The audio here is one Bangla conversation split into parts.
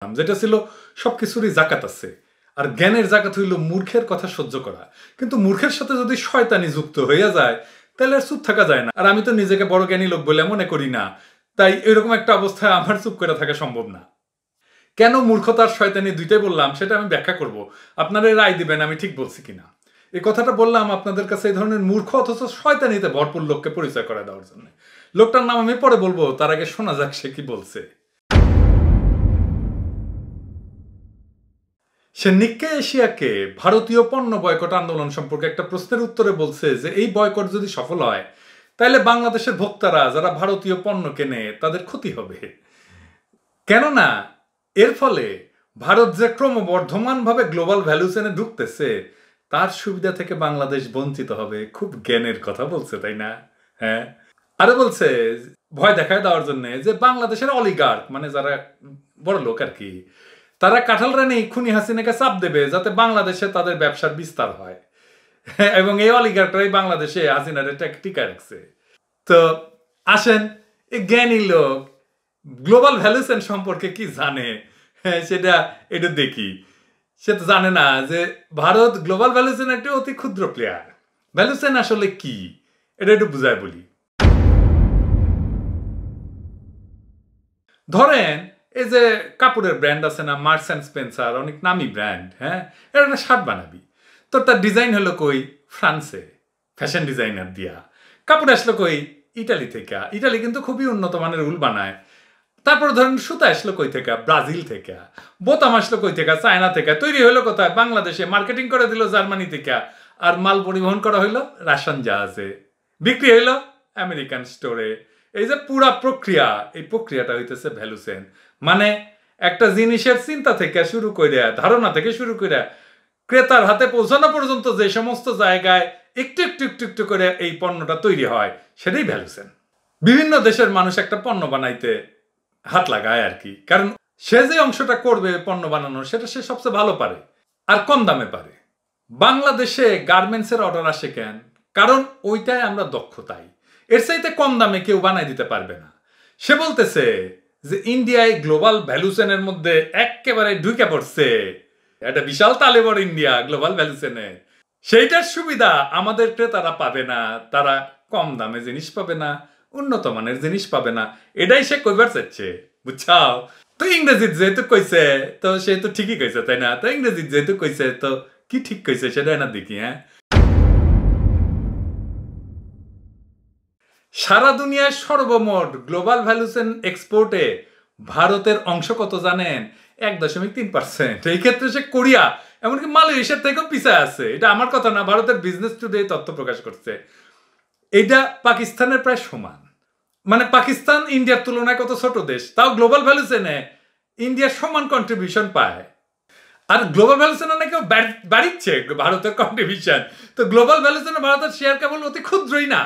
যেটা ছিল সবকিছুরই জাকাত আছে। আর জ্ঞানের জাকাত হইল মূর্খের কথা সহ্য করা। কিন্তু মূর্খের সাথে যদি শয়তানি যুক্ত হইয়া যায় তাহলে আর চুপ থাকা যায় না। আর আমি তো নিজেকে বড় জ্ঞানী লোক বলে মনে করি না, তাই এরকম একটা অবস্থায় আমার চুপ করে থাকা সম্ভব না। কেন মূর্খতার শয়তানি দুইটাই বললাম সেটা আমি ব্যাখ্যা করব, আপনারা রায় দিবেন আমি ঠিক বলছি কিনা। এই কথাটা বললাম আপনাদের কাছে এই ধরনের মূর্খ অথচ শয়তানিতে ভরপুর লোককে পরিচয় করে দেওয়ার জন্য। লোকটার নাম আমি পরে বলবো, তার আগে শোনা যাক সে কি বলছে। সে নিক্কে এশিয়াকে ভারতীয় পণ্য বয়কট আন্দোলন সম্পর্কে একটা প্রশ্নের উত্তরে বলছে যে এই বয়কট যদি সফল হয় তাহলে বাংলাদেশের ভোক্তারা যারা ভারতীয় পণ্য কেনে তাদের ক্ষতি হবে। কেননা এর ফলে ভারত যে ক্রমবর্ধমানভাবে গ্লোবাল ভ্যালু চেনে ঢুকতেছে তার সুবিধা থেকে বাংলাদেশ বঞ্চিত হবে। খুব জ্ঞানের কথা বলছে, তাই না? হ্যাঁ, আরো বলছে ভয় দেখায় দেওয়ার জন্য যে বাংলাদেশের অলিগার্ক মানে যারা বড় লোক আর কি, তারা কাঁঠাল রানী খুনি হাসিনাকে চাপ দেবে যাতে বাংলাদেশে তাদের ব্যবসার বিস্তার হয়। এবং এই অলিগার্করাই বাংলাদেশে হাসিনারে টিকা রাখছে। তো আসেন, এই জ্ঞানী লোক গ্লোবাল ভ্যালু চেন সম্পর্কে কি জানে সেটা একটু দেখি। সে তো জানে না যে ভারত গ্লোবাল ভ্যালু চেন একটা অতি ক্ষুদ্র প্লেয়ার। ভ্যালু চেন আসলে কি এটা একটু বুঝায় বলি। ধরেন এই যে কাপড়ের ব্র্যান্ড আছে না, মার্কস অ্যান্ড স্পেন্সার, অনেক নামি ব্র্যান্ড। হ্যাঁ, এটা একটা শার্ট বানাবি, তো তার ডিজাইন হলো কই ফ্রান্সে, ফ্যাশন ডিজাইনার দিয়া। কাপড় আসলো কই ইটালি থেকে। ইটালি কিন্তু খুবই উন্নত মানের উল বানায়। তারপর ধরেন সুতা আসলো কই থেকে, ব্রাজিল থেকে। বোতাম আসলো কই থেকে, চায়না থেকে। তৈরি হইলো কোথায়, বাংলাদেশে। মার্কেটিং করে দিল জার্মানি থেকে। আর মাল পরিবহন করা হইলো রাশিয়ান জাহাজে, বিক্রি হইলো আমেরিকান স্টোরে। এই যে পুরা প্রক্রিয়া, এই প্রক্রিয়াটা হইতেছে ভ্যালু চেইন। মানে একটা জিনিসের চিন্তা থেকে শুরু করে, ধারণা থেকে শুরু করে ক্রেতার হাতে পৌঁছানো পর্যন্ত যে সমস্ত জায়গায় একটু একটু একটু একটু করে এই পণ্যটা তৈরি হয় সেটাই ভ্যালু চেইন। বিভিন্ন দেশের মানুষ একটা পণ্য বানাইতে হাত লাগায় আর কি, কারণ সে যে অংশটা করবে পণ্য বানানোর সেটা সে সবচেয়ে ভালো পারে আর কম দামে পারে। বাংলাদেশে গার্মেন্টসের অর্ডার আসে কেন? কারণ ওইটাই আমরা দক্ষতাই। এর চাইতে কম দামে কেউ বানাই দিতে পারবে না। সে বলতেছে যে ইন্ডিয়ায় গ্লোবাল ভ্যালু চেনের মধ্যে একেবারে ঢুকে পড়ছে, একটা বিশাল তালেবর ইন্ডিয়া গ্লোবাল ভ্যালু চেনে। সেইটার সুবিধা আমাদের ক্রেতারা পাবে না। তারা কম দামে জিনিস পাবে না, উন্নত মানের জিনিস পাবে না। এটাই সে কইবার চাচ্ছে, বুঝছাও? তো ইংরেজিত যেহেতু কইছে তো সে তো ঠিকই কইছে, তাই না? তো ইংরেজিত যেহেতু কইছে তো কি ঠিক কইছে সেটা না দেখি। হ্যাঁ, সারা দুনিয়ার সর্বমোট গ্লোবাল ভ্যালু চেইন এক্সপোর্টে ভারতের অংশ কত জানেন? 1.3%। এই ক্ষেত্রে সে কোরিয়া এমনকি মালয়েশিয়ার থেকেও পিছায় আছে। এটা আমার কথা না, ভারতের বিজনেস টুডে তথ্য প্রকাশ করছে। এটা পাকিস্তানের প্রায় সমান। মানে পাকিস্তান ইন্ডিয়ার তুলনায় কত ছোট দেশ, তাও গ্লোবাল ভ্যালু চেইনে ইন্ডিয়ার সমান কন্ট্রিবিউশন পায়। আর গ্লোবাল ভ্যালু চেইনে নাকি বাড়িচ্ছে ভারতের কন্ট্রিবিউশন। তো গ্লোবাল ভ্যালু চেইনে ভারতের শেয়ার কেবল অতি ক্ষুদ্রই না।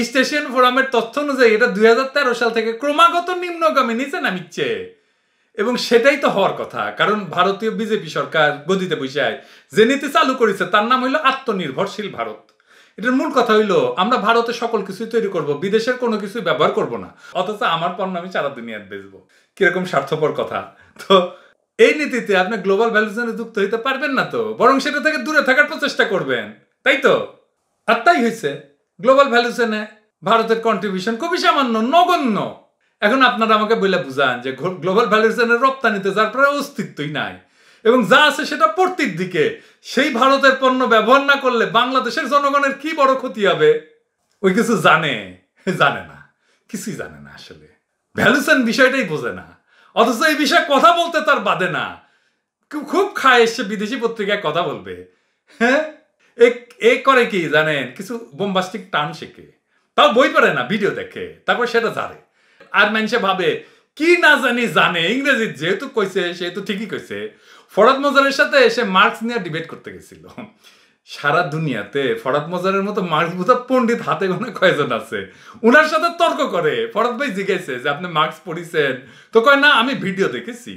ইস্ট এশিয়ান ফোরামের তথ্য অনুযায়ী এটা 2013 সাল থেকে ক্রমাগত নিম্নগামী নিচে নামিচ্ছে। এবং সেটাই তো হওয়ার কথা, কারণ ভারতীয় বিজেপি সরকার গদিতে বসে যে নীতি চালু করেছে তার নাম হইল আত্মনির্ভরশীল ভারত। এটার মূল কথা হইলো আমরা ভারতে সকল কিছুই তৈরি করব, বিদেশের কোনো কিছু ব্যবহার করব না, অথচ আমার পণ্য আমি সারা দুনিয়ায় বেচবো। কিরকম স্বার্থপর কথা। তো এই নীতিতে আপনি গ্লোবাল ভ্যালু চেইনে যুক্ত হইতে পারবেন না, তো বরং সেটা থেকে দূরে থাকার প্রচেষ্টা করবেন, তাই তো? আর তাই হয়েছে, গ্লোবাল ভ্যালু চেইনে ভারতের কন্ট্রিবিউশন খুবই সামান্য, নগণ্য। এখন আপনারা আমাকে বলে বুঝান যে গ্লোবাল ভ্যালু চেইনের রপ্তানিতে যার প্রায় অস্তিত্বই নাই এবং যা আছে সেটা পড়তির দিকে, সেই ভারতের পণ্য ব্যবহার না করলে বাংলাদেশের জনগণের কি বড় ক্ষতি হবে? ওই কিছু জানে না, কিছুই জানে না। আসলে ভ্যালু চেইন বিষয়টাই বোঝে না, অথচ এই বিষয়ে কথা বলতে তার বাদে না। খুব খায় এসে বিদেশি পত্রিকায় কথা বলবে। হ্যাঁ, এ করে কি জানেন, কিছু বোম্বাস্টিক টার্ম শেখে, তাও বই পড়ে না, ভিডিও দেখে, তারপর সেটা জানে। আর মানুষে ভাবে কি না জানি জানে, ইংরেজি যেহেতু কইছে সেহেতু ঠিকই কইছে। ফরাদ মজারের সাথে এসে মার্কস নিয়ে ডিবেট করতে গেছিল। সারা দুনিয়াতে ফরাদ মজারের মতো মার্কস বোঝা পণ্ডিত হাতে গোনা কয়জন আছে। উনার সাথে তর্ক করে ফরাদ ভাই জিজ্ঞাসে যে আপনি মার্কস পড়িছেন? তো কয় না, আমি ভিডিও দেখেছি।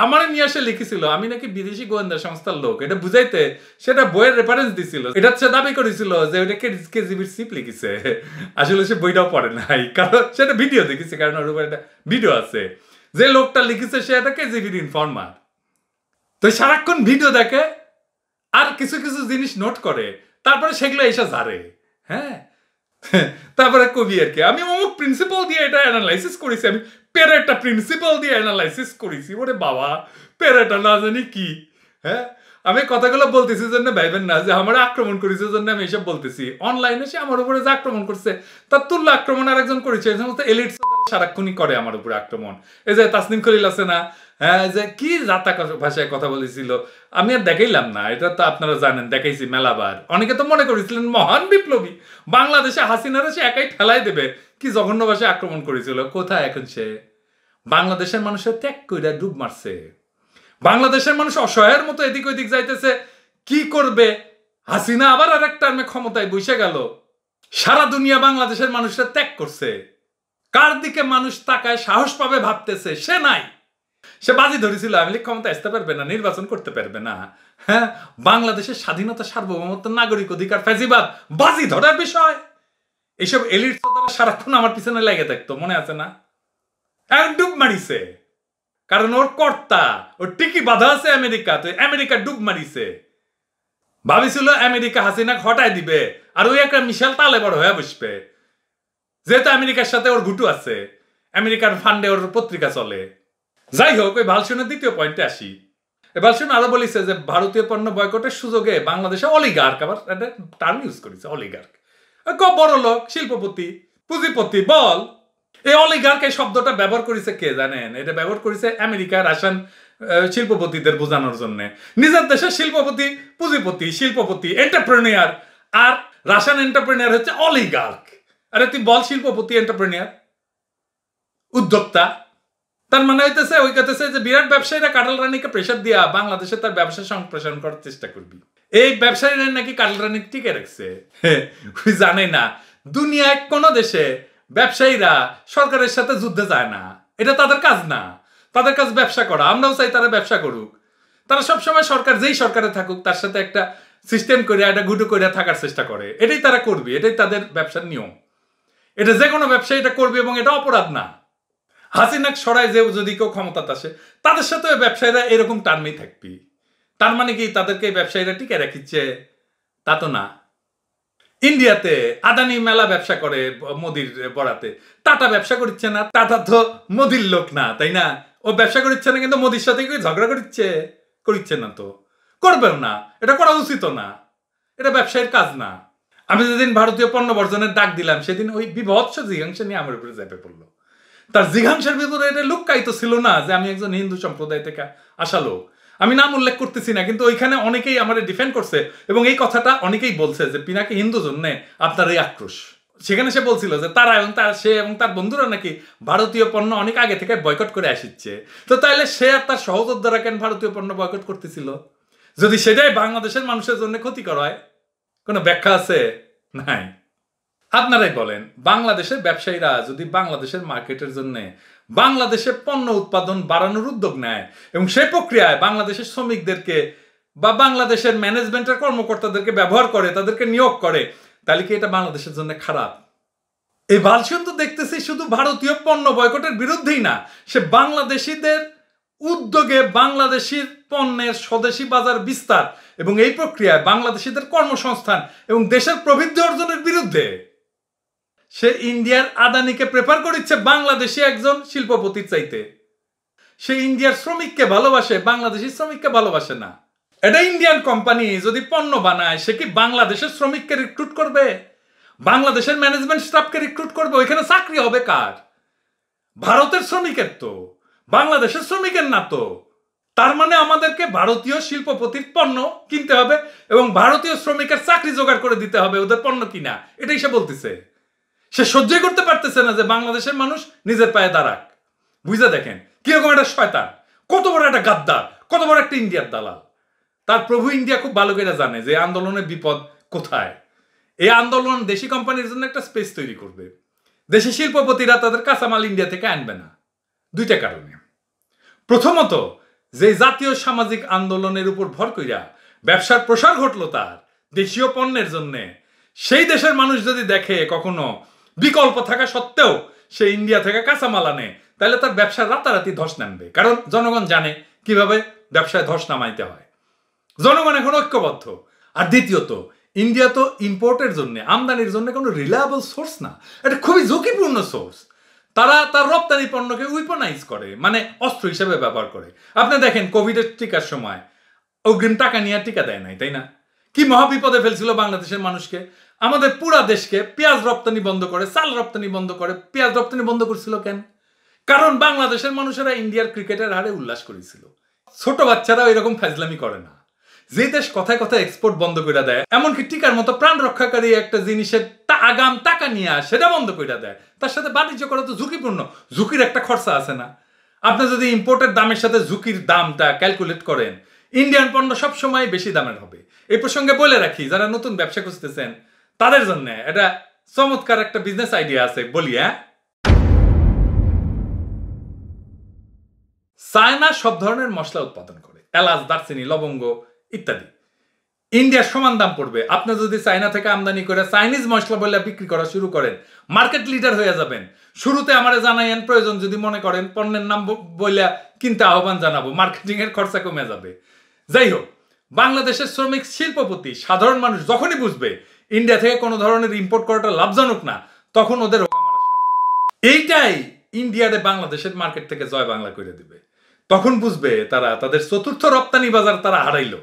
আমার নিয়ে এসে লিখেছিল আমি নাকি বিদেশি গোয়েন্দা সংস্থার লোক, এটা বুঝাইতে সেটা বইয়ের রেফারেন্স দিছিল। এটা সে দাবি করেছিল যে ওইটা কেজিবির চিপ লিখেছে। আসলে সে বইটাও পড়ে নাই, কারণ সেটা ভিডিও দেখেছে, কারণ ওর উপর একটা ভিডিও আছে। যে লোকটা লিখেছে সে একটা কেজিবির ইনফরমার। তো সারাক্ষণ ভিডিও দেখে আর কিছু কিছু জিনিস নোট করে, তারপরে সেগুলো এসে ঝাড়ে। হ্যাঁ, তারপরে কবি আর কি আমি অমুক প্রিন্সিপাল দিয়ে এটা অ্যানালাইসিস করেছি, আমি পেরেটা প্রিন্সিপাল দিয়ে অ্যানালাইসিস করেছি। ওরে বাবা, পেরেটা না জানি কি। হ্যাঁ, আমি কথাগুলো বলতেছি জন্য ভাইবেন না যে আমার আক্রমণ করেছে জন্য আমি এসব বলতেছি। অনলাইনে সে আমার উপরে যে আক্রমণ করছে তার তুল্য আক্রমণ আরেকজন করেছে। এই সমস্ত এলিট সারাক্ষণই করে আমার উপরে আক্রমণ। এই যে তাসনিম খলিল আছে না, হ্যাঁ, যে কি জাতা ভাষায় কথা বলেছিল আমি আর দেখাইলাম না, এটা তো আপনারা জানেন, দেখাইছি মেলাবার। অনেকে তো মনে করেছিলেন মহান বিপ্লবী, বাংলাদেশে হাসিনারা সে একাই ঠেলাই দেবে, কি জঘন্য ভাষায় আক্রমণ করেছিল। কোথায় এখন সে? বাংলাদেশের মানুষের ত্যাগ কইরা ডুব মারছে। বাংলাদেশের মানুষ অসহায়ের মতো এদিক ওইদিক যাইতেছে, কি করবে? হাসিনা আবার আর একটা ক্ষমতায় বসে গেল। সারা দুনিয়া বাংলাদেশের মানুষরা ত্যাগ করছে, কার দিকে মানুষ তাকায় সাহস পাবে ভাবতেছে সে নাই। সে বাজি ধরেছিল আওয়ামী লীগ ক্ষমতা আসতে পারবে না, নির্বাচন করতে পারবে না। হ্যাঁ, বাংলাদেশের স্বাধীনতা, সার্বভৌমত্ব, নাগরিক অধিকার, ফ্যাসিবাদ বাজি ধরার বিষয়। এইসব এলিট দ্বারা সারাক্ষণ আমার পিছনে লেগে থাকতো, মনে আছে না? এখন ডুব মারিছে, কারণ ওর কর্তা, ওর টিকি বাধা আছে আমেরিকা, তো আমেরিকা ডুব মারিছে। ভাবিছিল আমেরিকা হাসিনা হটাই দিবে আর ওই একটা মিশাল তালে বড় হয়ে বসবে, যেহেতু আমেরিকার সাথে ওর ঘুটু আছে, আমেরিকার ফান্ডে ওর পত্রিকা চলে। যাই হোক, ওই ভালসুনের দ্বিতীয় পয়েন্টে আসি। ভালসুন আরো বলেছে যে ভারতীয় পণ্য বয়কটের সুযোগে বাংলাদেশে অলিগার্ক, আবার একটা টার্ম ইউজ করেছে অলিগার্ক, বড় লোক, শিল্পপতি, পুঁজিপতি বল। এই অলিগার্ক এই শব্দটা ব্যবহার করেছে কে জানেন? এটা ব্যবহার করেছে আমেরিকা রাশিয়ান শিল্পপতিদের বোঝানোর জন্য। নিজের দেশের শিল্পপতি, পুঁজিপতি, শিল্পপতি, এন্টারপ্রেনিয়ার, আর রাশিয়ান এন্টারপ্রেনিয়ার হচ্ছে অলিগার্ক। আরে তুই বল শিল্পপতি, এন্টারপ্রেনিয়ার, উদ্যোক্তা। তার মানে হইতেছে ওই কথাছে যে বিরাট ব্যবসায়ীরা কাটাল রানীকে প্রেশার দিয়া বাংলাদেশে তার ব্যবসা সম্প্রসারণ করার চেষ্টা করবি। এই ব্যবসায়ীরা নাকি কাটাল রানী টিকে রাখছে। ওই জানে না দুনিয়ায় কোন দেশে ব্যবসায়ীরা সরকারের সাথে যুদ্ধে যায় না, এটা তাদের কাজ না। তাদের কাজ ব্যবসা করা। আমরাও চাই তারা ব্যবসা করুক। তারা সবসময় সরকার যেই সরকারে থাকুক তার সাথে একটা সিস্টেম করে, একটা গুটো করে থাকার চেষ্টা করে। এটাই তারা করবে, এটাই তাদের ব্যবসার নিয়ম। এটা যে কোনো ব্যবসায়ী এটা করবে এবং এটা অপরাধ না। হাসিনাক সরাই যে যদি কেউ ক্ষমতাতে আসে তাদের সাথে ব্যবসায়ীরা এরকম টার্মেই থাকবি। তার মানে কি তাদেরকে ব্যবসায়ীরা টিকে রাখিচ্ছে? তা তো না। ইন্ডিয়াতে আদানি মেলা ব্যবসা করে মোদির বরাতে, টাটা ব্যবসা করছে না? টাটা তো মোদির লোক না, তাই না? ও ব্যবসা করছে না, কিন্তু মোদির সাথে ঝগড়া করছে না, তো করবেও না। এটা করা উচিত না, এটা ব্যবসায়ীর কাজ না। আমি যেদিন ভারতীয় পণ্য বর্জনের ডাক দিলাম সেদিন ওই বিভৎস জিজ্ঞাসা নিয়ে আমার উপরে চেপে পড়লো। তার জিজ্ঞাসার ভিতরে এটা লুক্কায়িত ছিল না যে আমি একজন হিন্দু সম্প্রদায় থেকে আসা লোক। আমি নাম উল্লেখ করতেছি না, কিন্তু ওইখানে অনেকেই আমার ডিফেন্ড করছে এবং এই কথাটা অনেকেই বলছে যে পিনাকি হিন্দু জন্যে আপনার এই আক্রোশ। সেখানে সে বলছিল যে তারা এবং সে এবং তার বন্ধুরা নাকি ভারতীয় পণ্য অনেক আগে থেকে বয়কট করে আসছে। তো তাইলে সে আর তার সহযোদ্ধারা কেন ভারতীয় পণ্য বয়কট করতেছিল? যদি সেটাই বাংলাদেশের মানুষের জন্য ক্ষতিকর হয়, কোনো ব্যাখ্যা আছে? নাই। আপনারাই বলেন, বাংলাদেশের ব্যবসায়ীরা যদি বাংলাদেশের মার্কেটের জন্য বাংলাদেশে পণ্য উৎপাদন বাড়ানোর উদ্যোগ নেয় এবং সেই প্রক্রিয়ায় বাংলাদেশের শ্রমিকদেরকে বা বাংলাদেশের ম্যানেজমেন্টের কর্মকর্তাদেরকে ব্যবহার করে, তাদেরকে নিয়োগ করে, তাহলে কি এটা বাংলাদেশের জন্য খারাপ? এই ভালসুন তো দেখতেছি শুধু ভারতীয় পণ্য বয়কটের বিরুদ্ধেই না, সে বাংলাদেশিদের উদ্যোগে বাংলাদেশি পণ্যের স্বদেশি বাজার বিস্তার এবং এই প্রক্রিয়ায় বাংলাদেশিদের কর্মসংস্থান এবং দেশের প্রবৃদ্ধি অর্জনের বিরুদ্ধে। সে ইন্ডিয়ার আদানিকে প্রেফার করছে বাংলাদেশি একজন শিল্পপতির চাইতে। সে ইন্ডিয়ার শ্রমিককে ভালোবাসে, বাংলাদেশি শ্রমিককে ভালোবাসে না। এটা ইন্ডিয়ান কোম্পানি যদি পণ্য বানায় সে কি বাংলাদেশের শ্রমিককে রিক্রুট করবে? বাংলাদেশের ম্যানেজমেন্ট স্টাফকে রিক্রুট করবে? ওইখানে চাকরি হবে কার? ভারতের শ্রমিকের, তো বাংলাদেশের শ্রমিকের না। তো তার মানে আমাদেরকে ভারতীয় শিল্পপতির পণ্য কিনতে হবে এবং ভারতীয় শ্রমিকের চাকরি জোগাড় করে দিতে হবে ওদের পণ্য কিনা। এটাই সে বলতেছে। সে সহ্যই করতে পারতেছে না যে বাংলাদেশের মানুষ নিজের পায়ে দাঁড়াক। বুঝে দেখেন কিরকম একটা শয়তান, কত বড় একটা গাদ্দার, কত বড় একটা ইন্ডিয়ার দালাল। তার প্রভু ইন্ডিয়া খুব ভালো করে জানে যে আন্দোলনের বিপদ কোথায়। এই আন্দোলন দেশি কোম্পানির জন্য একটা স্পেস তৈরি করবে। দেশি শিল্পপতিরা তাদের কাঁচামাল ইন্ডিয়া থেকে আনবে না, দুইটা কারণে। প্রথমত, যে জাতীয় সামাজিক আন্দোলনের উপর ভর কইরা ব্যবসার প্রসার ঘটলো তার দেশীয় পণ্যের জন্য, সেই দেশের মানুষ যদি দেখে কখনো বিকল্প থাকা সত্ত্বেও সে ইন্ডিয়া থেকে কাঁচামাল আনে, তাহলে তার ব্যবসা রাতারাতি ধস নামবে, কারণ জনগণ জানে কিভাবে ব্যবসায় ধস নামাইতে হয়। জনগণ এখন ঐক্যবদ্ধ। আর দ্বিতীয়ত, ইন্ডিয়া তো ইম্পোর্টের জন্য, আমদানির জন্য কোনো রিলায়েবল সোর্স না, এটা খুবই ঝুঁকিপূর্ণ সোর্স। তারা তার রপ্তানি পণ্যকে উইপনাইজ করে, মানে অস্ত্র হিসেবে ব্যবহার করে। আপনি দেখেন কোভিডের টিকার সময় অগ্রিম টাকা নিয়ে টিকা দেয় নাই, তাই না? কি মহাবিপদে ফেলছিল বাংলাদেশের মানুষকে। আমাদের পুরা দেশকে পেঁয়াজ রপ্তানি বন্ধ করে, চাল রপ্তানি বন্ধ করে, পেঁয়াজ রপ্তানি বন্ধ করছিল কেন? কারণ বাংলাদেশের মানুষেরা ইন্ডিয়ার ক্রিকেটের হারে উল্লাস করেছিল। ছোট বাচ্চারা এরকম ফাজলামি করে না। যে দেশ কথায় কথায় এক্সপোর্ট বন্ধ করে দেয়, এমনকি টিকার মতো প্রাণ রক্ষাকারী একটা জিনিসের আগাম টাকা নিয়ে আসে সেটা বন্ধ করে দেয়, তার সাথে বাণিজ্য করা তো ঝুঁকিপূর্ণ। ঝুঁকির একটা খরচা আছে না? আপনি যদি ইম্পোর্টের দামের সাথে ঝুঁকির দামটা ক্যালকুলেট করেন, ইন্ডিয়ান পণ্য সবসময় বেশি দামের হবে। এই প্রসঙ্গে বলে রাখি, যারা নতুন ব্যবসা খুঁজতেছেন তাদের জন্য এটা চমৎকার একটা বিজনেস আইডিয়া আছে, বলি। চায়না সব ধরনের মশলা উৎপাদন করে, এলাচ, দারচিনি, লবঙ্গ ইত্যাদি। ইন্ডিয়ার সমান দাম পড়বে। আপনি যদি চায়না থেকে আমদানি করে চাইনিজ মশলা বলে বিক্রি করা শুরু করেন, মার্কেট লিডার হয়ে যাবেন। শুরুতে আমারে জানাইয়েন, প্রয়োজন যদি মনে করেন পণ্যের নাম বলে কিনতে আহ্বান জানাবো, মার্কেটিং এর খরচা কমে যাবে। যাই হোক, বাংলাদেশের শ্রমিক, শিল্পপতি, সাধারণ মানুষ যখনই বুঝবে ইন্ডিয়া থেকে কোনো ধরনের ইম্পোর্ট করাটা লাভজনক না, তখন ওদের এইটাই ইন্ডিয়ারে বাংলাদেশের মার্কেট থেকে জয় বাংলা করে দিবে। তখন বুঝবে তারা তাদের চতুর্থ রপ্তানি বাজার তারা হারাইলো।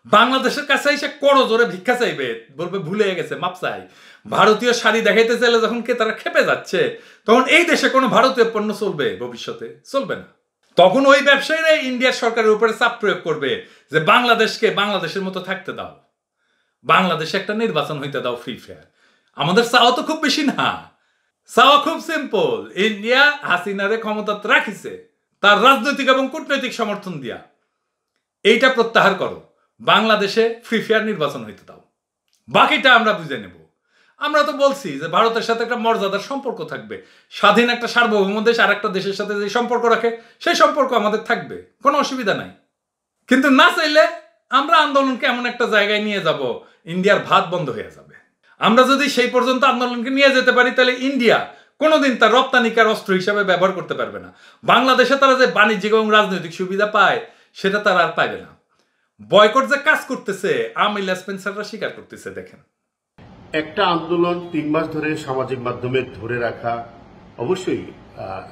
বাংলাদেশের কাছে এসে করো জোরে ভিক্ষা চাইবে, বলবে ভুলে গেছে, মাপ চাই। ভারতীয় শাড়ি দেখাইতে চাইলে যখন কে তারা খেপে যাচ্ছে, তখন এই দেশে কোনো ভারতীয় পণ্য চলবে? ভবিষ্যতে চলবে না। তখন ওই ব্যবসায়ীরা ইন্ডিয়ার সরকারের উপরে চাপ প্রয়োগ করবে যে বাংলাদেশকে বাংলাদেশের মতো থাকতে দাও, বাংলাদেশে একটা নির্বাচন হইতে দাও ফ্রি ফেয়ার। আমাদের চাওয়া তো খুব বেশি না, চাওয়া খুব সিম্পল। ইন্ডিয়া হাসিনারে ক্ষমতা রাখিছে তার রাজনৈতিক এবং কূটনৈতিক সমর্থন দিয়া, এইটা প্রত্যাহার করো, বাংলাদেশে ফ্রি ফেয়ার নির্বাচন হইতে দাও, বাকিটা আমরা বুঝে নেব। আমরা তো বলছি যে ভারতের সাথে একটা মর্যাদার সম্পর্ক থাকবে। স্বাধীন একটা সার্বভৌম দেশ আর একটা দেশের সাথে যে সম্পর্ক রাখে, সেই সম্পর্ক আমাদের থাকবে, কোনো অসুবিধা নাই। কিন্তু না চাইলে আমরা আন্দোলনকে এমন একটা জায়গায় নিয়ে যাব, ইন্ডিয়ার ভাত বন্ধ হয়ে যাবে। আমরা যদি সেই পর্যন্ত আন্দোলনকে নিয়ে যেতে পারি, তাহলে ইন্ডিয়া কোনোদিন তার রপ্তানিকার অস্ত্র হিসাবে ব্যবহার করতে পারবে না। বাংলাদেশে তারা যে বাণিজ্যিক এবং রাজনৈতিক সুবিধা পায়, সেটা তারা আর পাইবে না। বয়কট যে কাজ করতেছে, আমিলা স্পেন্সাররা স্বীকার করতেছে। দেখেন, একটা আন্দোলন 3 মাস ধরে সামাজিক মাধ্যমে ধরে রাখা অবশ্যই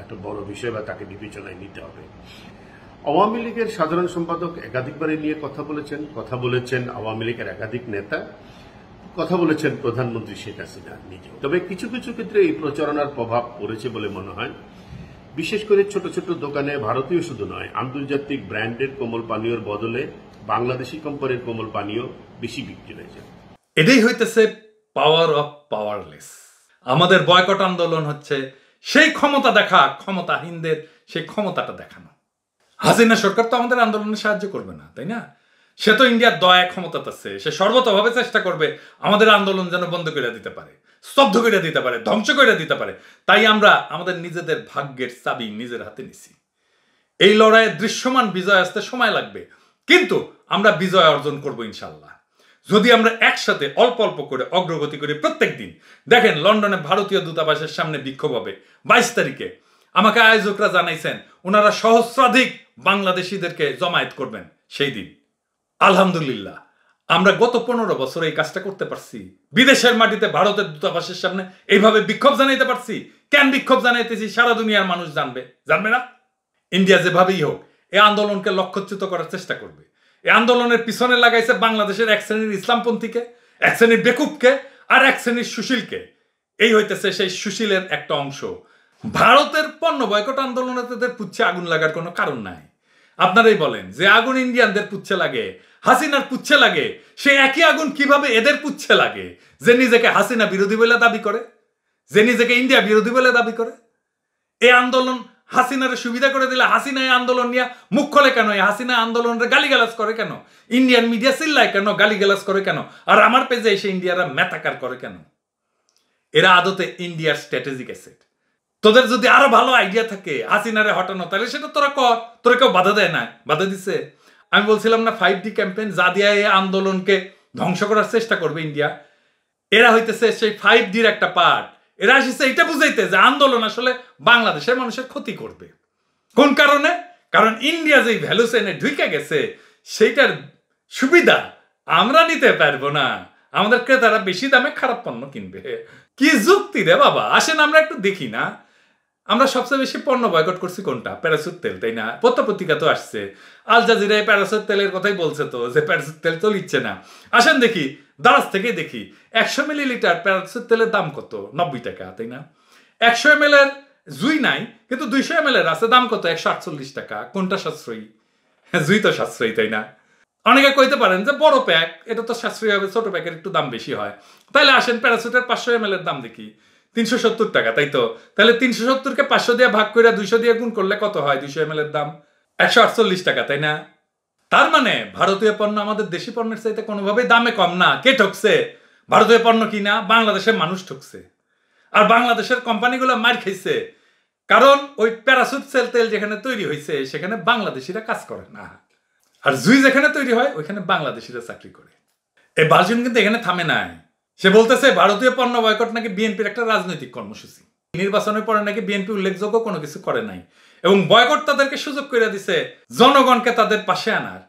একটা বড় বিষয়, বা তাকে বিবেচনায় নিতে হবে। আওয়ামী লীগের সাধারণ সম্পাদক একাধিকবার নিয়ে কথা বলেছেন আওয়ামী লীগের একাধিক নেতা, কথা বলেছেন প্রধানমন্ত্রী শেখ হাসিনা নিজে। তবে কিছু কিছু ক্ষেত্রে এই প্রচারণার প্রভাব পড়েছে বলে মনে হয়। বিশেষ করে ছোট ছোট দোকানে ভারতীয় শুধু নয়, আন্তর্জাতিক ব্র্যান্ডের কোমল পানীয়র বদলে বাংলাদেশি কোম্পানির কোমল পানীয় বেশি বিক্রি হয়েছে। এটাই হইতেছে পাওয়ার অফ পাওয়ারলেস। আমাদের বয়কট আন্দোলন হচ্ছে সেই ক্ষমতা দেখা, ক্ষমতাহীনদের সেই ক্ষমতাটা দেখানো। হাসিনা সরকার তো আমাদের আন্দোলনে সাহায্য করবে না, তাই না? সে তো ইন্ডিয়ার দয়া ক্ষমতা আছে, সে সর্বতভাবে চেষ্টা করবে আমাদের আন্দোলন যেন বন্ধ করে দিতে পারে, স্তব্ধ করে দিতে পারে, ধ্বংস করে দিতে পারে। তাই আমরা আমাদের নিজেদের ভাগ্যের চাবি নিজের হাতে নিছি। এই লড়াইয়ে দৃশ্যমান বিজয় আসতে সময় লাগবে, কিন্তু আমরা বিজয় অর্জন করব ইনশাল্লাহ, যদি আমরা একসাথে অল্প অল্প করে অগ্রগতি করি প্রত্যেক দিন। দেখেন, লন্ডনে ভারতীয় দূতাবাসের সামনে বিক্ষোভ হবে 22 তারিখে। আমাকে আয়োজকরা জানাইছেন ওনারা সহস্রাধিক বাংলাদেশিদেরকে জমায়েত করবেন সেই দিন। আলহামদুলিল্লাহ, আমরা গত 15 বছর এই কাজটা করতে পারছি। বিদেশের মাটিতে ভারতের দূতাবাসের সামনে এইভাবে বিক্ষোভ জানাইতে পারছি। কেন বিক্ষোভ জানাইতেছি সারা দুনিয়ার মানুষ জানবে না? ইন্ডিয়া যেভাবেই হোক এই আন্দোলনকে লক্ষ্যচ্যুত করার চেষ্টা করবে। এই আন্দোলনের পিছনে লাগাইছে বাংলাদেশের এক শ্রেণীর ইসলামপন্থীকে, এক শ্রেণীর বেকুবকে, আর এক শ্রেণীর সুশীলকে। এই হইতেছে সেই সুশীলের একটা অংশ। ভারতের পণ্য বয়কট আন্দোলনে তাদের পুচ্ছে আগুন লাগার কোনো কারণ নাই। আপনারাই বলেন, যে আগুন ইন্ডিয়ানদের পুচ্ছে লাগে, হাসিনার পুচ্ছে লাগে, সে একই আগুন কিভাবে এদের পুচ্ছে লাগে, যে নিজেকে হাসিনা বিরোধী বলে দাবি করে, যে নিজেকে ইন্ডিয়া বিরোধী বলে দাবি করে। এই আন্দোলন হাসিনারে সুবিধা করে দিলে হাসিনা এই আন্দোলন নিয়ে মুখ খোলে কেন? এই হাসিনা আন্দোলনের গালিগালাজ করে কেন? ইন্ডিয়ান মিডিয়া চিল্লায় কেন, গালিগালাজ করে কেন? আর আমার পেজে এসে ইন্ডিয়ারা মেতাকার করে কেন? এরা আদতে ইন্ডিয়ার স্ট্র্যাটেজিক অ্যাসেট। তোদের যদি আরো ভালো আইডিয়া থাকে হাসিনারে হটানো, তাহলে সেটা তোরা কর। তোরা কেউ বাধা দেয় না? বাধা দিছে? আমি বলছিলাম না 5D ক্যাম্পেইন, যা দিয়া এই আন্দোলনকে ধ্বংস করার চেষ্টা করবে ইন্ডিয়া। এরা হইতেছে সেই 5Dর একটা পার্ট। এরা আসছে এটা বুঝাইতে যে আন্দোলন আসলে বাংলাদেশের মানুষের ক্ষতি করবে। কোন কারণে? কারণ ইন্ডিয়া যেই ভ্যালু চেইনে ঢুকে গেছে সেইটার সুবিধা আমরা নিতে পারবো না, আমাদের ক্রেতারা বেশি দামে খারাপ পণ্য কিনবে। কি যুক্তি রে বাবা! আসেন আমরা একটু দেখি না, আমরা সবচেয়ে বেশি পণ্য বয়কট করছি কোনটা? প্যারাসুট তেল, তাই না? পত্রিকা তো আসছে, আল জাজিরায় প্যারাসুট তেলের কথাই বলছে তো, যে প্যারাসুট তেল তো লিখছে না। আসেন দেখি, দারাজ থেকে দেখি 100 মিলিলিটার প্যারাসুট তেলের দাম কত? 90 টাকা, তাই না? 100 ml এর জুই নাই, কিন্তু 200 ml এর আছে, দাম কত? 148 টাকা। কোনটা সাশ্রয়ী? জুই তো সাশ্রয়ী, তাই না? অনেকে কইতে পারেন যে বড় প্যাক এটা তো সাশ্রয়ী হবে, ছোট প্যাকের একটু দাম বেশি হয়। তাহলে আসেন প্যারাসুটের 500 ml এর দাম দেখি, 370 টাকা, তাই তো? তাহলে 370 কে 500 দিয়ে ভাগ করে 200 দিয়ে গুণ করলে কত হয়? 200 ml এর দাম 148 টাকা, তাই না? তার মানে ভারতীয় পণ্য আমাদের দেশি পণ্যের চাইতে কোনোভাবেই দামে কম না। কে ঠকছে? ভারতীয় পণ্য কিনা বাংলাদেশের মানুষ ঠকছে। আর বাংলাদেশের কোম্পানিগুলো মার খাইছে, কারণ ওই প্যারাসুট তেল যেখানে তৈরি হয়েছে সেখানে বাংলাদেশিরা কাজ করে না, আর জুই যেখানে তৈরি হয় ওইখানে বাংলাদেশিরা চাকরি করে। এই ভার্জিন কিন্তু এখানে থামে নাই। সে বলতেছে ভারতীয় পণ্য বয়কট নাকি বিএনপির একটা রাজনৈতিক কর্মসূচি। নির্বাচনের পরে নাকি বিএনপি উল্লেখযোগ্য কোনো কিছু করে নাই, এবং বয়কট তাদেরকে সুযোগ করে দিছে জনগণকে তাদের পাশে আনার।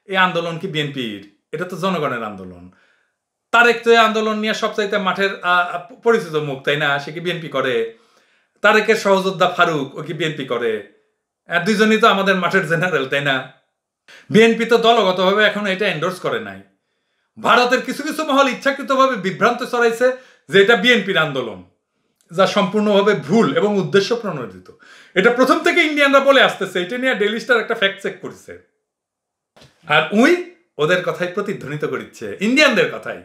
এই আন্দোলন কি বিএনপির? এটা তো জনগণের আন্দোলন। তারেক তো এই আন্দোলন নিয়ে সবচাইতে মাঠের পরিচিত মুখ, তাই না? সে কি বিএনপি করে? তারেকের সহযোদ্ধা ফারুক, ও কি বিএনপি করে? দুইজনই তো আমাদের মাঠের জেনারেল, তাই না? বিএনপি তো দলগতভাবে এখন এটা এন্ডোর্স করে নাই। ভারতের কিছু কিছু মহল ইচ্ছাকৃতভাবে বিভ্রান্ত ছড়াইছে যে এটা বিএনপির আন্দোলন, যা সম্পূর্ণভাবে ভুল এবং উদ্দেশ্য প্রণোদিত। এটা প্রথম থেকে ইন্ডিয়ানরা বলে আসতেছে, এটা নিয়ে ডেইলি স্টার একটা ফ্যাক্ট চেক করেছে, আর ওদের কথাই প্রতিধ্বনিত করছে, ইন্ডিয়ানদের কথাই।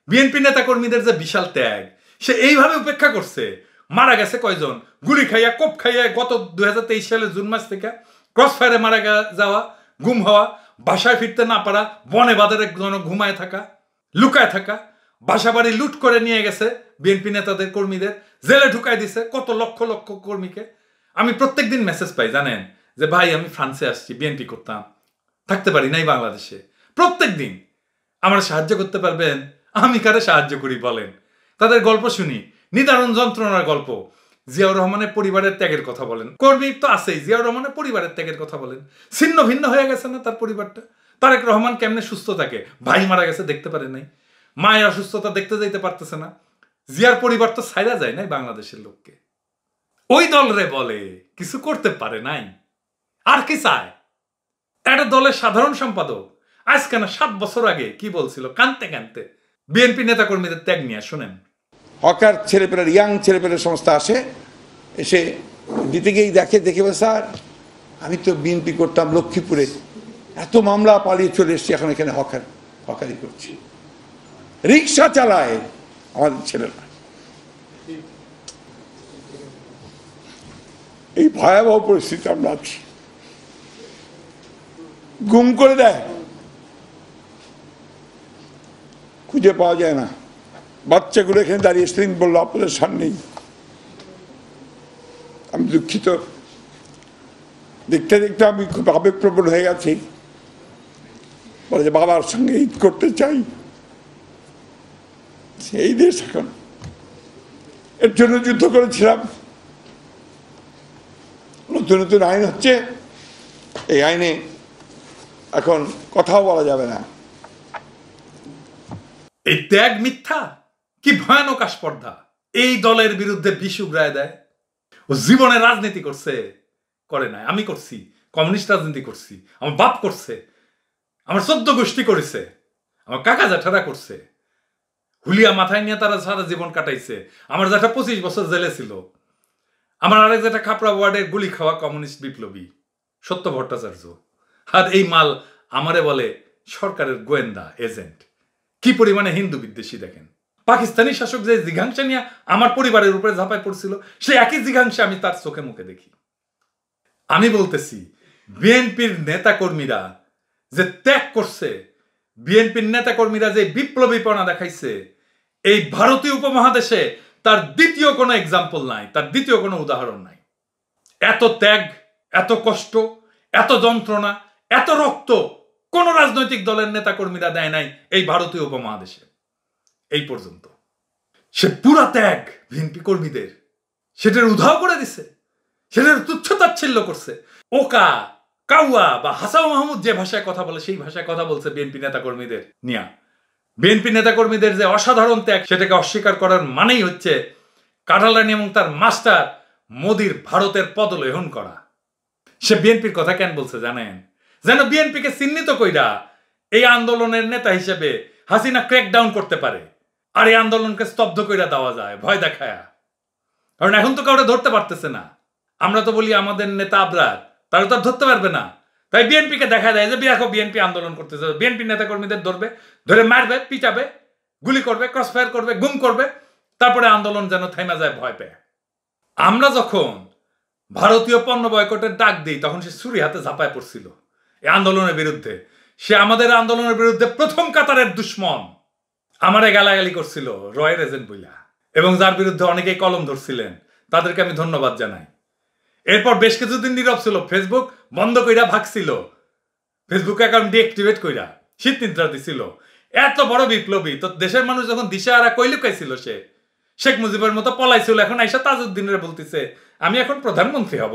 বিএনপি নেতা কর্মীদের যে বিশাল ত্যাগ, সে এইভাবে উপেক্ষা করছে। মারা গেছে কয়জন? গুলি খাইয়া, কোপ খাইয়া, গত 2023 সালের জুন মাস থেকে ক্রস ফায়ারে মারা যাওয়া, গুম হওয়া, বাসায় ফিরতে না পারা, বনে বাজারে ঘুমায় থাকা, লুকায় থাকা, বাসা বাড়ি লুট করে নিয়ে গেছে বিএনপি নেতাদের কর্মীদের, জেলে ঢুকায় দিছে কত লক্ষ লক্ষ কর্মীকে। আমি প্রত্যেকদিন মেসেজ পাই, জানেন, যে ভাই আমি ফ্রান্সে আসছি, বিএনপি করতাম, থাকতে পারি নাই বাংলাদেশে। প্রত্যেক দিন আমার সাহায্য করতে পারবেন? আমি কারে সাহায্য করি বলেন? তাদের গল্প শুনি, নিদারুণ যন্ত্রণার গল্প। জিয়াউর রহমানের পরিবারের ত্যাগের কথা বলেন, কর্মী তো আছেই, জিয়াউর রহমানের পরিবারের ত্যাগের কথা বলেন। ছিন্ন ভিন্ন হয়ে গেছে না তার পরিবারটা? তারেক রহমান কেমনে সুস্থ থাকে? ভাই মারা গেছে, দেখতে পারে নাই, মায়ের অসুস্থতা দেখতে যাইতে পারতেছে না। জিয়ার পরিবার তো ছাইরা যায় নাই বাংলাদেশের লোককে। ওই দলরে বলে কিছু করতে পারে নাই, আর কি চায়? একটা দলের সাধারণ সম্পাদক আজকে না 7 বছর আগে কি বলছিল, কানতে কানতে, বিএনপি নেতা কর্মীদের ত্যাগ নিয়ে। শুনেন, হকার ছেলেপেলের, ইয়াং ছেলেপেলের সংস্থা আসে, এসে দিতে গিয়েই দেখে স্যার আমি তো বিএনপি করতাম লক্ষ্মীপুরে, এত মামলা পালিয়ে চলে এসছি, এখন এখানে হকারি করছি, রিক্সা চালায় আমাদের ছেলেরা। এই ভয়াবহ পরিস্থিতি আমরা আছি, গুম করে দেয়, খুঁজে পাওয়া যায় না। বাচ্চাগুলো এখানে দাঁড়িয়ে স্ত্রী বললো আপনাদের সামনেই। আমি দুঃখিত, দেখতে দেখতে আমি খুব আবেগপ্রবণ হয়ে গেছি। বলে যে বাবার সঙ্গে ঈদ করতে চাই, সেই দেশ এখন, এর জন্য যুদ্ধ করেছিলাম। নতুন নতুন আইন হচ্ছে, এই আইনে এখন কথাও বলা যাবে না। এই ত্যাগ মিথ্যা, কি ভয়ানক আস্পর্ধা! এই দলের বিরুদ্ধে বিশুক রায় দেয়। ও জীবনে রাজনীতি করছে? করে নাই। আমি করছি, কমিউনিস্ট রাজনীতি করছি, আমার বাপ করছে, আমার 14 গোষ্ঠী করেছে, আমার কাকা জ্যাঠারা করছে, হুলিয়া মাথায় নিয়ে তারা সারা জীবন কাটাইছে। আমার জ্যাঠা 25 বছর জেলে ছিল। আমার আরেক জ্যাঠা খাপড়া ওয়ার্ডের গুলি খাওয়া কমিউনিস্ট বিপ্লবী সত্য ভট্টাচার্য। আর এই মাল আমারে বলে সরকারের গোয়েন্দা এজেন্ট। কি পরিমাণে হিন্দু বিদ্বেষী দেখেন। পাকিস্তানি শাসক যে জিঘাংসা নিয়ে আমার পরিবারের উপরে ঝাঁপায় পড়ছিল, সে একই জিঘাংসা আমি তার চোখে মুখে দেখি। আমি বলতেছি, বিএনপির নেতা কর্মীরা যে ত্যাগ করছে, বিএনপির নেতা কর্মীরা যে বিপ্লবীপনা দেখাইছে, এই ভারতীয় উপমহাদেশে তার দ্বিতীয় কোনো এক্সাম্পল নাই, তার দ্বিতীয় কোনো উদাহরণ নাই। এত ত্যাগ, এত কষ্ট, এত যন্ত্রণা, এত রক্ত কোন রাজনৈতিক দলের নেতা কর্মীরা দেয় নাই এই ভারতীয় উপমহাদেশে এই পর্যন্ত। সে পুরা ত্যাগ বিএনপি কর্মীদের সেটার উধাও করে দিছে, সেটার তুচ্ছতাচ্ছিল্য করছে। ওকা কাউয়া বা হাসান মাহমুদ যে ভাষায় কথা বলে সেই ভাষায় কথা বলছে বিএনপি নেতা কর্মীদের নিয়া। বিএনপি নেতা কর্মীদের যে অসাধারণ ত্যাগ সেটাকে অস্বীকার করার মানেই হচ্ছে কাঁঠালরানী এবং তার মাস্টার মোদির ভারতের পদলেহন করা। সে বিএনপির কথা কেন বলছে জানেন? যেন বিএনপিকে চিহ্নিত কইরা এই আন্দোলনের নেতা হিসেবে হাসিনা ক্র্যাকডাউন করতে পারে আর এই আন্দোলনকে স্তব্ধ কইরা দেওয়া যায় ভয় দেখায়া। কারণ এখন তো কাউরে ধরতে পারতেছে না। আমরা তো বলি আমাদের নেতা আবরার, তারা তো আর ধরতে পারবে না। তাই বিএনপিকে দেখা যায় যে দেখো বিএনপি আন্দোলন করতেছে, বিএনপি নেতা কর্মীদের ধরবে, ধরে মারবে, পিটাবে, গুলি করবে, ক্রসফায়ার করবে, গুম করবে, তারপরে আন্দোলন যেন থেমে যায় ভয় পেয়ে। আমরা যখন ভারতীয় পণ্য বয়কটের ডাক দিই তখন সে ছুরি হাতে ঝাঁপায় পড়ছিল এই আন্দোলনের বিরুদ্ধে। সে আমাদের আন্দোলনের বিরুদ্ধে প্রথম কাতারের দুশ্মন। আমারে গালাগালি করছিল রয়ের এজেন্ট বইলা, এবং যার বিরুদ্ধে অনেকেই কলম ধরছিলেন, তাদেরকে আমি ধন্যবাদ জানাই। এরপর বেশ কিছুদিন নীরব ছিল, ফেসবুক বন্ধ কইরা ভাগছিল, ফেসবুক অ্যাকাউন্ট ডিঅ্যাক্টিভেট কইরা শীত নিদ্রা দিছিল। এত বড় বিপ্লবী তো দেশের মানুষ যখন দিশাহারা কই লুকাইছিল, সে শেখ মুজিবের মতো পলাইছিল, এখন আইসা তাজউদ্দিনের বলতেছে আমি এখন প্রধানমন্ত্রী হব।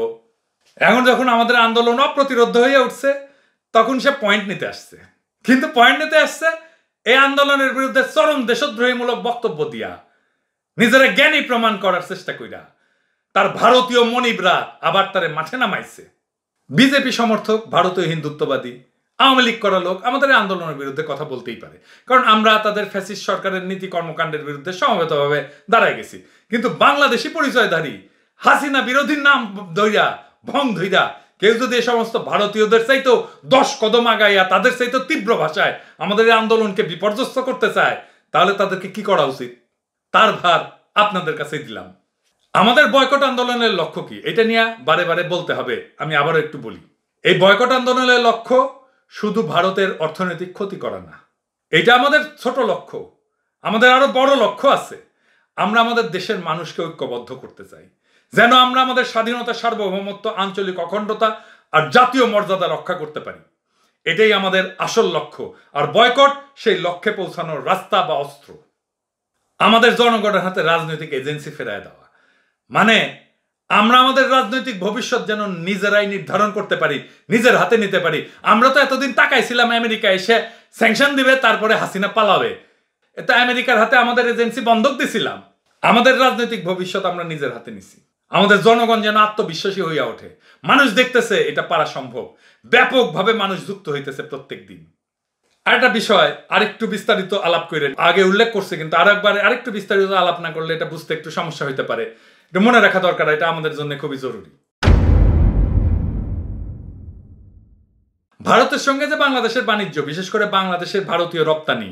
এখন যখন আমাদের আন্দোলন অপ্রতিরোধ হয়ে উঠছে তখন সে পয়েন্ট নিতে আসছে। কিন্তু পয়েন্ট নিতে আসছে এই আন্দোলনের বিরুদ্ধে চরম দেশদ্রোহীমূলক বক্তব্য দিয়া, নিজেরা জ্ঞানী প্রমাণ করার চেষ্টা কইরা তার ভারতীয় মনিবরা আবার তারে মাঠে নামাইছে। বিজেপি সমর্থক, ভারতীয় হিন্দুত্ববাদী, আওয়ামী লীগ করা লোক আমাদের আন্দোলনের বিরুদ্ধে কথা বলতেই পারে, কারণ আমরা তাদের ফ্যাসিস্ট সরকারের নীতি কর্মকাণ্ডের বিরুদ্ধে সমবেতভাবে দাঁড়ায় গেছি। কিন্তু বাংলাদেশি পরিচয়ধারী হাসিনা বিরোধীর নাম ধইরা ভং ধইরা কেউ যদি এই সমস্ত ভারতীয়দের চাইতো 10 কদম আগাইয়া তাদের চাইতো তীব্র ভাষায় আমাদের এই আন্দোলনকে বিপর্যস্ত করতে চায়, তাহলে তাদেরকে কি করা উচিত তার ভার আপনাদের কাছেই দিলাম। আমাদের বয়কট আন্দোলনের লক্ষ্য কি এটা নিয়ে বারে বারে বলতে হবে, আমি আবারও একটু বলি। এই বয়কট আন্দোলনের লক্ষ্য শুধু ভারতের অর্থনৈতিক ক্ষতি করা না, এটা আমাদের ছোট লক্ষ্য। আমাদের আরো বড় লক্ষ্য আছে। আমরা আমাদের দেশের মানুষকে ঐক্যবদ্ধ করতে চাই, যেন আমরা আমাদের স্বাধীনতা, সার্বভৌমত্ব, আঞ্চলিক অখণ্ডতা আর জাতীয় মর্যাদা রক্ষা করতে পারি। এটাই আমাদের আসল লক্ষ্য। আর বয়কট সেই লক্ষ্যে পৌঁছানোর রাস্তা বা অস্ত্র। আমাদের জনগণের হাতে রাজনৈতিক এজেন্সি ফেরায় দেওয়া মানে আমরা আমাদের রাজনৈতিক ভবিষ্যৎ যেন নিজেরাই নির্ধারণ করতে পারি, নিজের হাতে নিতে পারি। আমরা তো এতদিন তাকাইছিলাম আমেরিকা এসে স্যাংশন দিবে, তারপরে হাসিনা পালাবে। এটা আমেরিকার হাতে আমাদের এজেন্সি বন্ধক দিছিলাম। আমাদের রাজনৈতিক ভবিষ্যৎ আমরা নিজের হাতে নিছি। আমাদের জনগণ যেন আত্মবিশ্বাসী হইয়া ওঠে। মানুষ দেখতেছে এটা পারা সম্ভব। ব্যাপকভাবে মানুষ যুক্ত হইতেছে প্রত্যেক দিন। আরেকটা বিষয় আরেকটু বিস্তারিত আলাপ করে আগে উল্লেখ করছে, কিন্তু আরেকটু বিস্তারিত আলাপ না করলে এটা বুঝতে একটু সমস্যা হইতে পারে। এটা মনে রাখা দরকার, এটা আমাদের জন্য খুবই জরুরি। ভারতের সঙ্গে যে বাংলাদেশের বাণিজ্য, বিশেষ করে বাংলাদেশের ভারতীয় রপ্তানি,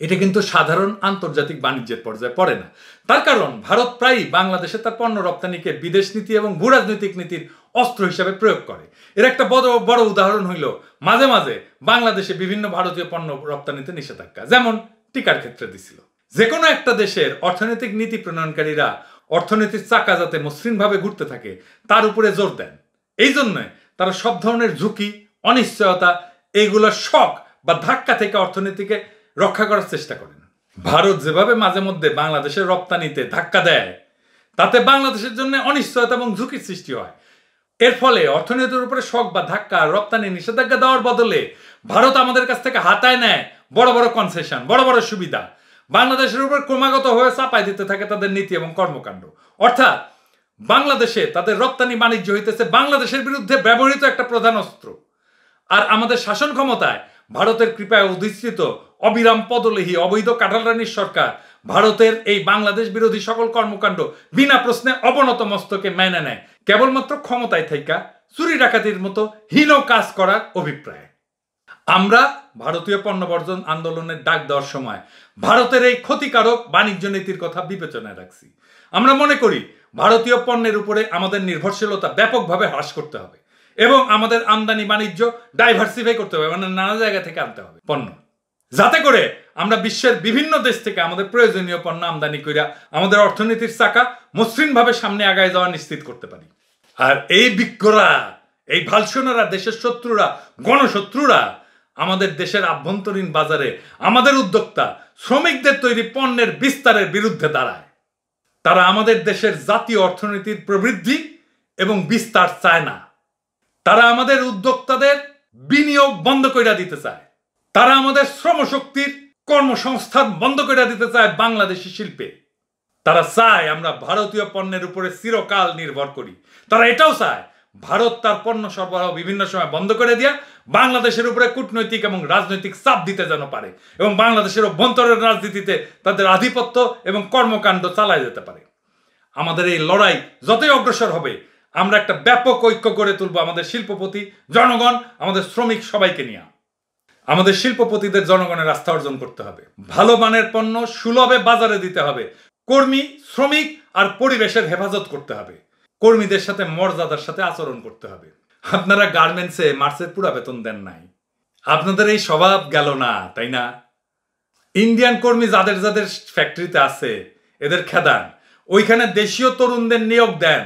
এটা কিন্তু সাধারণ আন্তর্জাতিক বাণিজ্যের পর্যায়ে পড়ে না। তার কারণ ভারত প্রায়ই বাংলাদেশে তার পণ্য রপ্তানিকে বিদেশ নীতি এবং ভূরাজনৈতিক নীতির অস্ত্র হিসাবে প্রয়োগ করে। এর একটা বড় উদাহরণ হইল মাঝে মাঝে বাংলাদেশে বিভিন্ন ভারতীয় পণ্য রপ্তানিতে নিষেধাজ্ঞা, যেমন টিকার ক্ষেত্রে দিছিল। যে কোনো একটা দেশের অর্থনৈতিক নীতি প্রণয়নকারীরা অর্থনীতির চাকা যাতে মসৃণভাবে ঘুরতে থাকে তার উপরে জোর দেন। এই জন্য তারা সব ধরনের ঝুঁকি, অনিশ্চয়তা, এইগুলোর শক বা ধাক্কা থেকে অর্থনীতিকে রক্ষা করার চেষ্টা করেন। ভারত যেভাবে মাঝে মধ্যে বাংলাদেশের রপ্তানিতে ধাক্কা দেয়, তাতে বাংলাদেশের জন্য অনিশ্চয়তা এবং ঝুঁকির সৃষ্টি হয়। এর ফলে অর্থনীতির উপরে শক বা ধাক্কা, রপ্তানি নিষেধাজ্ঞা দেওয়ার বদলে ভারত আমাদের কাছ থেকে হাতায় নেয় বড় বড় কনসেশন, বড় বড় সুবিধা। বাংলাদেশের উপর ক্রমাগত হয়ে চাপাই দিতে থাকে তাদের নীতি এবং কর্মকাণ্ড। অর্থাৎ বাংলাদেশে তাদের রপ্তানি বাণিজ্য হইতেছে বাংলাদেশের বিরুদ্ধে ব্যবহৃত একটা প্রধান অস্ত্র। আর আমাদের শাসন ক্ষমতায় ভারতের কৃপায় অধিষ্ঠিত অবিরাম পদলেহী অবৈধ কাঁঠালরানীর সরকার ভারতের এই বাংলাদেশ বিরোধী সকল কর্মকাণ্ড বিনা প্রশ্নে অবনত মস্তকে মেনে নেয়, কেবলমাত্র ক্ষমতায় থাইকা চুরি ডাকাতির মতো হীন কাজ করার অভিপ্রায়। আমরা ভারতীয় পণ্য বর্জন আন্দোলনের ডাক দেওয়ার সময় ভারতের এই ক্ষতিকারক বাণিজ্য নীতির কথা বিবেচনায় রাখছি। আমরা মনে করি ভারতীয় পণ্যের উপরে আমাদের নির্ভরশীলতা ব্যাপকভাবে হ্রাস করতে হবে এবং আমাদের আমদানি বাণিজ্য ডাইভার্সিফাই করতে হবে, মানে নানা জায়গা থেকে আনতে হবে পণ্য, যাতে করে আমরা বিশ্বের বিভিন্ন দেশ থেকে আমাদের প্রয়োজনীয় পণ্য আমদানি কইরা আমাদের অর্থনীতির চাকা মসৃণভাবে সামনে আগায় যাওয়া নিশ্চিত করতে পারি। আর এই বিজ্ঞরা, এই ভালসোনারা, দেশের শত্রুরা, গণশত্রুরা আমাদের দেশের আভ্যন্তরীণ বাজারে আমাদের উদ্যোক্তা শ্রমিকদের তৈরি পণ্যের বিস্তারের বিরুদ্ধে দাঁড়ায়। তারা আমাদের দেশের জাতীয় অর্থনীতির প্রবৃদ্ধি এবং বিস্তার চায় না। তারা আমাদের উদ্যোক্তাদের বিনিয়োগ বন্ধ করে দিতে চায়। তারা আমাদের শ্রমশক্তির কর্মসংস্থান বন্ধ করে দিতে চায় বাংলাদেশি শিল্পে। তারা চায় আমরা ভারতীয় পণ্যের উপরে চিরকাল নির্ভর করি। তারা এটাও চায় ভারত তার পণ্য সরবরাহ বিভিন্ন সময় বন্ধ করে দিয়া বাংলাদেশের উপরে কূটনৈতিক এবং রাজনৈতিক চাপ দিতে যেন পারে এবং বাংলাদেশের অভ্যন্তরের রাজনীতিতে তাদের আধিপত্য এবং কর্মকাণ্ড চালায় যেতে পারে। আমাদের এই লড়াই যতই অগ্রসর হবে, আমরা একটা ব্যাপক ঐক্য গড়ে তুলব আমাদের শিল্পপতি, জনগণ, আমাদের শ্রমিক সবাইকে নিয়ে। আমাদের শিল্পপতিদের জনগণের আস্থা অর্জন করতে হবে। ভালো মানের পণ্য সুলভে বাজারে দিতে হবে। কর্মী, শ্রমিক আর পরিবেশের হেফাজত করতে হবে। কর্মীদের সাথে মর্যাদার সাথে আচরণ করতে হবে। আপনারা গার্মেন্টসে মার্চের পুরা বেতন দেন নাই, আপনাদের এই স্বভাব গেল না, তাই না? ইন্ডিয়ান কর্মী যাদের যাদের ফ্যাক্টরিতে আছে এদের খেদান, ওইখানে দেশীয় তরুণদের নিয়োগ দেন,